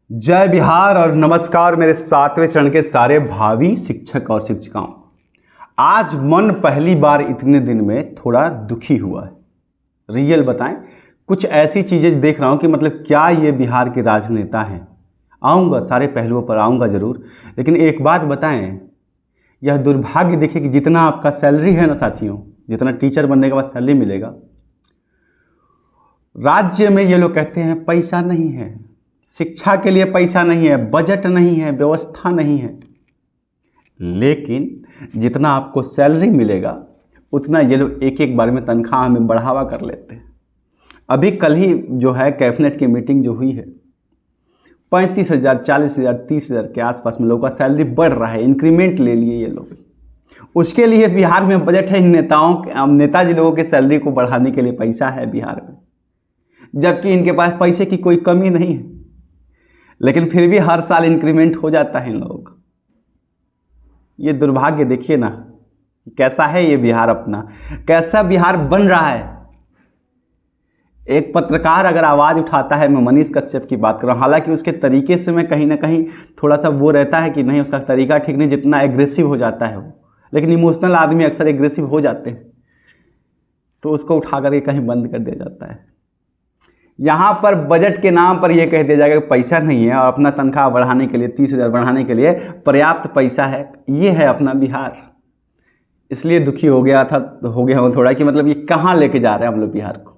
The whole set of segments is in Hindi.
जय बिहार और नमस्कार मेरे 7वें चरण के सारे भावी शिक्षक और शिक्षिकाओं। आज मन पहली बार इतने दिन में थोड़ा दुखी हुआ है। रियल बताएं, कुछ ऐसी चीज़ें देख रहा हूं कि मतलब क्या ये बिहार के राजनेता हैं। आऊँगा, सारे पहलुओं पर आऊँगा ज़रूर, लेकिन एक बात बताएं, यह दुर्भाग्य देखिए कि जितना आपका सैलरी है ना साथियों, जितना टीचर बनने के बाद सैलरी मिलेगा, राज्य में ये लोग कहते हैं पैसा नहीं है, शिक्षा के लिए पैसा नहीं है, बजट नहीं है, व्यवस्था नहीं है। लेकिन जितना आपको सैलरी मिलेगा उतना ये लोग एक एक बार में तनख्वाह में बढ़ावा कर लेते हैं। अभी कल ही जो है कैबिनेट की मीटिंग जो हुई है, 35,000, 40,000, 30,000 के आसपास में लोगों का सैलरी बढ़ रहा है, इंक्रीमेंट ले लिए ये लोग। उसके लिए बिहार में बजट है, नेताजी लोगों के सैलरी को बढ़ाने के लिए पैसा है बिहार में, जबकि इनके पास पैसे की कोई कमी नहीं है, लेकिन फिर भी हर साल इंक्रीमेंट हो जाता है इन लोगों का। ये दुर्भाग्य देखिए ना, कैसा है ये बिहार अपना, कैसा बिहार बन रहा है। एक पत्रकार अगर आवाज़ उठाता है, मैं मनीष कश्यप की बात कर रहा हूँ, हालांकि उसके तरीके से मैं कहीं ना कहीं थोड़ा सा वो रहता है कि नहीं, उसका तरीका ठीक नहीं, जितना एग्रेसिव हो जाता है वो, लेकिन इमोशनल आदमी अक्सर एग्रेसिव हो जाते हैं, तो उसको उठा करके कहीं बंद कर दिया जाता है। यहाँ पर बजट के नाम पर यह कह दिया जाएगा कि पैसा नहीं है और अपना तनख्वाह बढ़ाने के लिए 30,000 बढ़ाने के लिए पर्याप्त पैसा है। ये है अपना बिहार। इसलिए दुखी हो गया हूँ थोड़ा कि मतलब ये कहाँ लेके जा रहे हैं हम लोग बिहार को।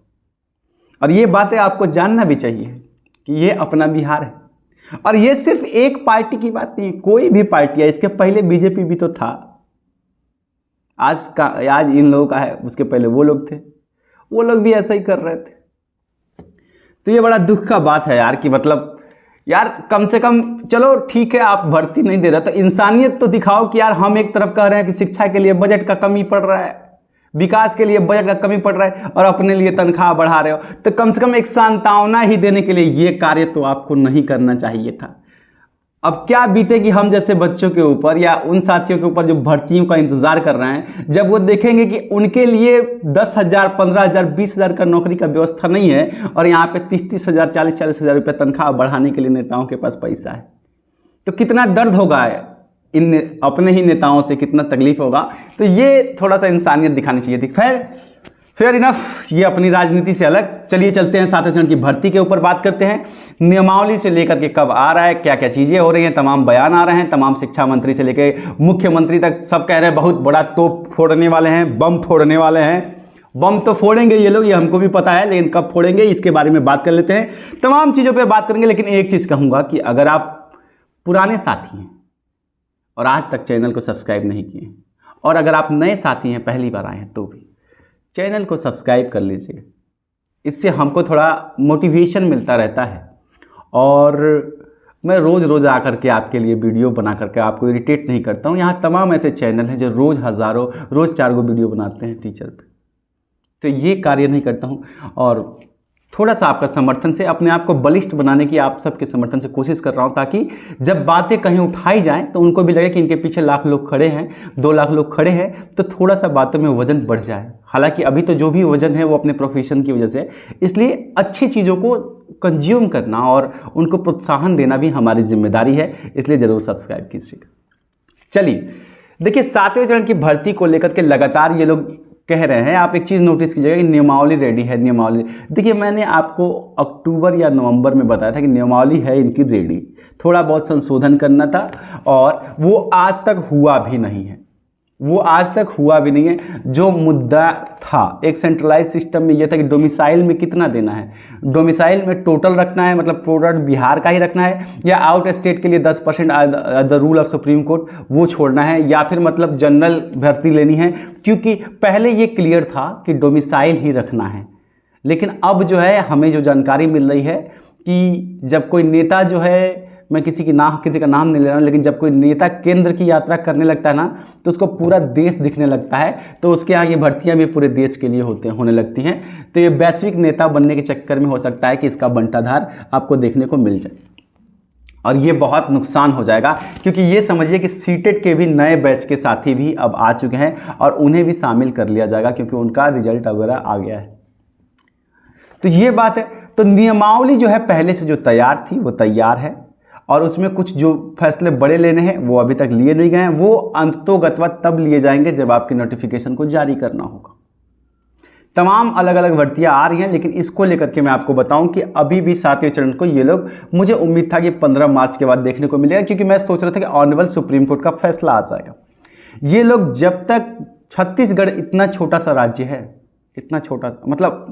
और ये बातें आपको जानना भी चाहिए कि ये अपना बिहार है। और ये सिर्फ एक पार्टी की बात नहीं, कोई भी पार्टी है, इसके पहले बीजेपी भी तो था, आज इन लोगों का है, उसके पहले वो लोग थे, वो लोग भी ऐसा ही कर रहे थे। तो ये बड़ा दुख का बात है यार कि मतलब यार कम से कम चलो ठीक है, आप भर्ती नहीं दे रहे तो इंसानियत तो दिखाओ कि यार हम एक तरफ कह रहे हैं कि शिक्षा के लिए बजट का कमी पड़ रहा है, विकास के लिए बजट का कमी पड़ रहा है, और अपने लिए तनख्वाह बढ़ा रहे हो, तो कम से कम एक सांत्वना ही देने के लिए ये कार्य तो आपको नहीं करना चाहिए था। अब क्या बीतेगी हम जैसे बच्चों के ऊपर या उन साथियों के ऊपर जो भर्तियों का इंतजार कर रहे हैं, जब वो देखेंगे कि उनके लिए 10,000, 15,000, 20,000 का नौकरी का व्यवस्था नहीं है और यहाँ पे 30,000, 40,000 रुपये तनख्वाह बढ़ाने के लिए नेताओं के पास पैसा है, तो कितना दर्द होगा इन अपने ही नेताओं से, कितना तकलीफ होगा। तो ये थोड़ा सा इंसानियत दिखानी चाहिए थी। फेयर इनफ, ये अपनी राजनीति से अलग। चलिए चलते हैं 7वें चरण की भर्ती के ऊपर बात करते हैं। नियमावली से लेकर के कब आ रहा है, क्या क्या चीज़ें हो रही हैं, तमाम बयान आ रहे हैं, तमाम शिक्षा मंत्री से लेकर मुख्यमंत्री तक सब कह रहे हैं बहुत बड़ा तोप फोड़ने वाले हैं, बम फोड़ने वाले हैं। बम तो फोड़ेंगे ये लोग, ये हमको भी पता है, लेकिन कब फोड़ेंगे इसके बारे में बात कर लेते हैं। तमाम चीज़ों पर बात करेंगे, लेकिन एक चीज़ कहूँगा कि अगर आप पुराने साथी हैं और आज तक चैनल को सब्सक्राइब नहीं किए, और अगर आप नए साथी हैं, पहली बार आए हैं, तो भी चैनल को सब्सक्राइब कर लीजिए। इससे हमको थोड़ा मोटिवेशन मिलता रहता है, और मैं रोज़ आकर के आपके लिए वीडियो बना करके आपको इरिटेट नहीं करता हूँ। यहाँ तमाम ऐसे चैनल हैं जो रोज़ 4 वीडियो बनाते हैं टीचर पे, तो ये कार्य नहीं करता हूँ। और थोड़ा सा आपका समर्थन से अपने आप को बलिष्ठ बनाने की आप सबके समर्थन से कोशिश कर रहा हूँ, ताकि जब बातें कहीं उठाई जाएं तो उनको भी लगे कि इनके पीछे लाख लोग खड़े हैं, 2 लाख लोग खड़े हैं, तो थोड़ा सा बातों में वजन बढ़ जाए। हालांकि अभी तो जो भी वजन है वो अपने प्रोफेशन की वजह से, इसलिए अच्छी चीज़ों को कंज्यूम करना और उनको प्रोत्साहन देना भी हमारी जिम्मेदारी है, इसलिए ज़रूर सब्सक्राइब कीजिएगा। चलिए देखिए, 7वें चरण की भर्ती को लेकर के लगातार ये लोग कह रहे हैं। आप एक चीज़ नोटिस कीजिएगा कि नियमावली रेडी है। नियमावली देखिए, मैंने आपको अक्टूबर या नवंबर में बताया था कि नियमावली है इनकी रेडी, थोड़ा बहुत संशोधन करना था, और वो आज तक हुआ भी नहीं है। जो मुद्दा था एक सेंट्रलाइज सिस्टम में ये था कि डोमिसाइल में कितना देना है, डोमिसाइल में टोटल रखना है, मतलब प्रोडक्ट बिहार का ही रखना है, या आउट स्टेट के लिए 10% the rule of supreme court वो छोड़ना है, या फिर मतलब जनरल भर्ती लेनी है। क्योंकि पहले ये क्लियर था कि डोमिसाइल ही रखना है, लेकिन अब जो है हमें जो जानकारी मिल रही है कि जब कोई नेता जो है, मैं किसी का नाम नहीं ले रहा हूँ, लेकिन जब कोई नेता केंद्र की यात्रा करने लगता है ना, तो उसको पूरा देश दिखने लगता है, तो उसके यहाँ ये भर्तियाँ भी पूरे देश के लिए होने लगती हैं। तो ये वैश्विक नेता बनने के चक्कर में हो सकता है कि इसका बंटाधार आपको देखने को मिल जाए, और ये बहुत नुकसान हो जाएगा। क्योंकि ये समझिए कि सीटेट के भी नए बैच के साथी भी अब आ चुके हैं, और उन्हें भी शामिल कर लिया जाएगा क्योंकि उनका रिजल्ट वगैरह आ गया है। तो ये बात है। तो नियमावली जो है पहले से जो तैयार थी वो तैयार है। और उसमें कुछ जो फैसले बड़े लेने हैं वो अभी तक लिए नहीं गए हैं, वो अंततोगत्वा तब लिए जाएंगे जब आपके नोटिफिकेशन को जारी करना होगा। तमाम अलग अलग भर्तियां आ रही हैं, लेकिन इसको लेकर के मैं आपको बताऊं कि अभी भी 7वें चरण को ये लोग, मुझे उम्मीद था कि 15 मार्च के बाद देखने को मिलेगा, क्योंकि मैं सोच रहा था कि ऑनरेबल सुप्रीम कोर्ट का फैसला आ जाएगा। ये लोग जब तक, छत्तीसगढ़ इतना छोटा सा राज्य है, इतना छोटा, मतलब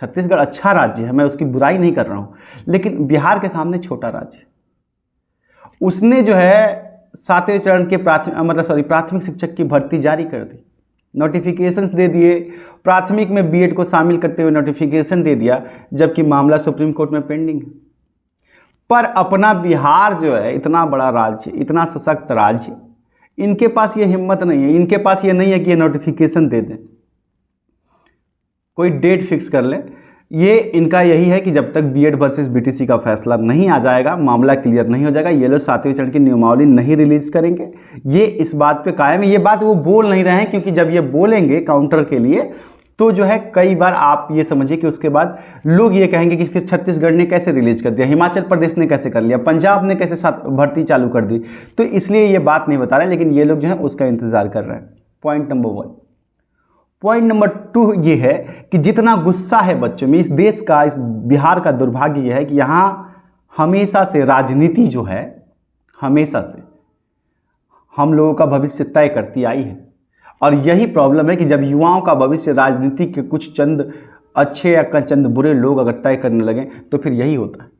छत्तीसगढ़ अच्छा राज्य है, मैं उसकी बुराई नहीं कर रहा हूँ, लेकिन बिहार के सामने छोटा राज्य, उसने जो है 7वें चरण के प्राथमिक शिक्षक की भर्ती जारी कर दी, नोटिफिकेशन दे दिए, प्राथमिक में बीएड को शामिल करते हुए नोटिफिकेशन दे दिया, जबकि मामला सुप्रीम कोर्ट में पेंडिंग है। पर अपना बिहार जो है इतना बड़ा राज्य, इतना सशक्त राज्य, इनके पास ये हिम्मत नहीं है, इनके पास ये नहीं है कि ये नोटिफिकेशन दे दें, कोई डेट फिक्स कर ले। ये इनका यही है कि जब तक बीएड वर्सेस बीटीसी का फैसला नहीं आ जाएगा, मामला क्लियर नहीं हो जाएगा, ये लोग 7वें चरण की नियमावली नहीं रिलीज करेंगे। ये इस बात पे कायम है। ये बात वो बोल नहीं रहे हैं, क्योंकि जब ये बोलेंगे काउंटर के लिए तो जो है कई बार आप ये समझिए कि उसके बाद लोग ये कहेंगे कि फिर छत्तीसगढ़ ने कैसे रिलीज कर दिया, हिमाचल प्रदेश ने कैसे कर लिया, पंजाब ने कैसे भर्ती चालू कर दी, तो इसलिए ये बात नहीं बता रहे, लेकिन ये लोग जो है उसका इंतजार कर रहे हैं। Point number 1। पॉइंट नंबर 2 ये है कि जितना गुस्सा है बच्चों में, इस देश का, इस बिहार का दुर्भाग्य ये है कि यहाँ हमेशा से राजनीति जो है, हमेशा से हम लोगों का भविष्य तय करती आई है। और यही प्रॉब्लम है कि जब युवाओं का भविष्य राजनीति के कुछ चंद अच्छे या चंद बुरे लोग अगर तय करने लगे तो फिर यही होता है।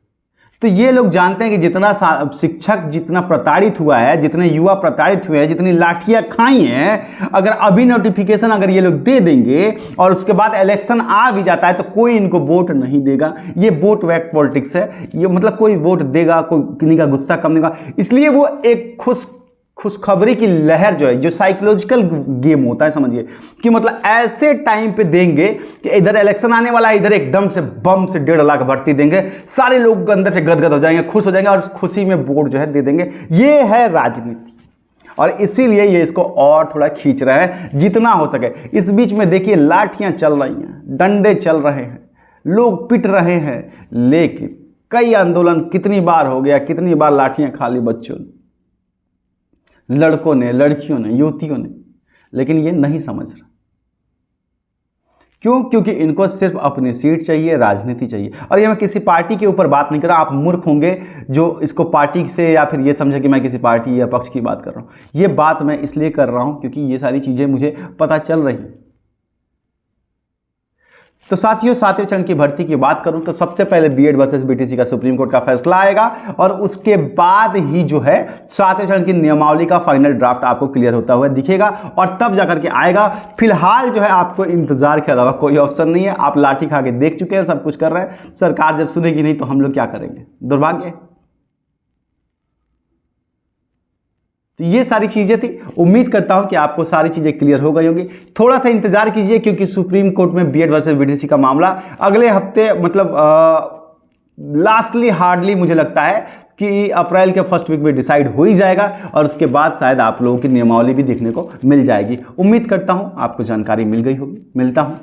तो ये लोग जानते हैं कि जितना शिक्षक जितना प्रताड़ित हुआ है, जितने युवा प्रताड़ित हुए हैं, जितनी लाठियां खाई हैं, अगर अभी नोटिफिकेशन अगर ये लोग दे देंगे और उसके बाद इलेक्शन आ भी जाता है तो कोई इनको वोट नहीं देगा। ये वोट बैंक पॉलिटिक्स है, ये मतलब कोई वोट देगा, कोई किसी का गुस्सा कम देगा। इसलिए वो एक खुशखबरी की लहर जो है, जो साइकोलॉजिकल गेम होता है, समझिए कि मतलब ऐसे टाइम पे देंगे कि इधर इलेक्शन आने वाला है, इधर एकदम से बम से 1.5 लाख भर्ती देंगे, सारे लोग अंदर से गदगद हो जाएंगे, खुश हो जाएंगे और उस खुशी में वोट जो है दे देंगे। ये है राजनीति, और इसीलिए ये इसको और थोड़ा खींच रहे हैं जितना हो सके। इस बीच में देखिए लाठियां चल रही हैं, डंडे चल रहे हैं, लोग पिट रहे हैं, लेकिन कई आंदोलन कितनी बार हो गया, कितनी बार लाठियां खा ली बच्चों ने, लड़कों ने, लड़कियों ने, युवतियों ने, लेकिन ये नहीं समझ रहा। क्यों? क्योंकि इनको सिर्फ अपनी सीट चाहिए, राजनीति चाहिए। और ये मैं किसी पार्टी के ऊपर बात नहीं कर रहा, आप मूर्ख होंगे जो इसको पार्टी से या फिर ये समझे कि मैं किसी पार्टी या पक्ष की बात कर रहा हूं। ये बात मैं इसलिए कर रहा हूं क्योंकि ये सारी चीजें मुझे पता चल रही हैं। तो साथियों, 7वें चरण की भर्ती की बात करूं तो सबसे पहले बीएड वर्सेस बीटीसी का सुप्रीम कोर्ट का फैसला आएगा, और उसके बाद ही जो है 7वें चरण की नियमावली का फाइनल ड्राफ्ट आपको क्लियर होता हुआ दिखेगा, और तब जाकर के आएगा। फिलहाल जो है आपको इंतजार के अलावा कोई ऑप्शन नहीं है। आप लाठी खा के देख चुके हैं, सब कुछ कर रहे हैं। सरकार जब सुनेगी नहीं तो हम लोग क्या करेंगे? दुर्भाग्य। तो ये सारी चीजें थी। उम्मीद करता हूं कि आपको सारी चीजें क्लियर हो गई होंगी। थोड़ा सा इंतजार कीजिए, क्योंकि सुप्रीम कोर्ट में बीएड वर्सेस बीटीसी का मामला अगले हफ्ते, मतलब लास्टली हार्डली मुझे लगता है कि अप्रैल के फर्स्ट वीक में डिसाइड हो ही जाएगा, और उसके बाद शायद आप लोगों की नियमावली भी देखने को मिल जाएगी। उम्मीद करता हूं आपको जानकारी मिल गई होगी। मिलता हूं।